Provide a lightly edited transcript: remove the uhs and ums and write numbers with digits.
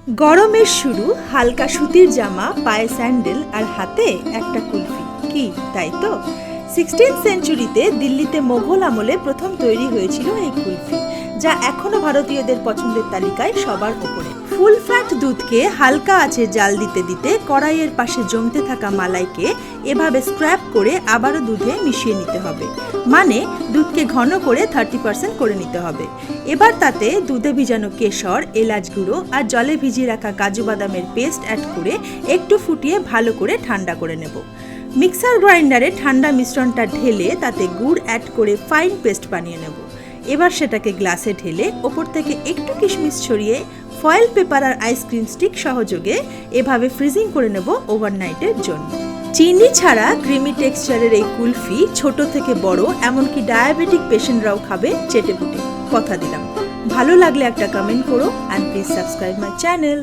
গরমের শুরু, হালকা সুতির জামা, পায়ে স্যান্ডেল আর হাতে একটা কুলফি। কি তাই তো? 16th সেঞ্চুরিতে দিল্লিতে মোগল আমলে প্রথম তৈরি হয়েছিল এই কুলফি, যা এখনো ভারতীয়দের পছন্দের তালিকায় সবার উপরে। ফুল ফ্যাট দুধকে হালকা আঁচে জাল দিতে দিতে কড়াইয়ের পাশে জমতে থাকা মালাইকে এভাবে স্ক্র্যাপ করে আবারও দুধে মিশিয়ে নিতে হবে। মানে দুধকে ঘন করে 30% করে নিতে হবে। এবার তাতে দুধে ভিজানো কেশর, এলাচ গুঁড়ো আর জলে ভিজিয়ে রাখা কাজু বাদামের পেস্ট অ্যাড করে একটু ফুটিয়ে ভালো করে ঠান্ডা করে নেব। মিক্সার গ্রাইন্ডারে ঠান্ডা মিশ্রণটা ঢেলে তাতে গুড় অ্যাড করে ফাইন পেস্ট বানিয়ে নেব। এবার সেটাকে গ্লাসে ঢেলে ওপর থেকে একটু কিশমিশ ছড়িয়ে ফয়েল পেপার আর আইসক্রিম স্টিক সহযোগে এভাবে ফ্রিজিং করে নেব ওভারনাইটের জন্য। চিনি ছাড়া ক্রিমি টেক্সচারের এই কুলফি ছোট থেকে বড় এমনকি ডায়াবেটিক পেশেন্টরাও খাবে চেটেপুটে, কথা দিলাম। ভালো লাগলে একটা কমেন্ট করো and please subscribe my channel.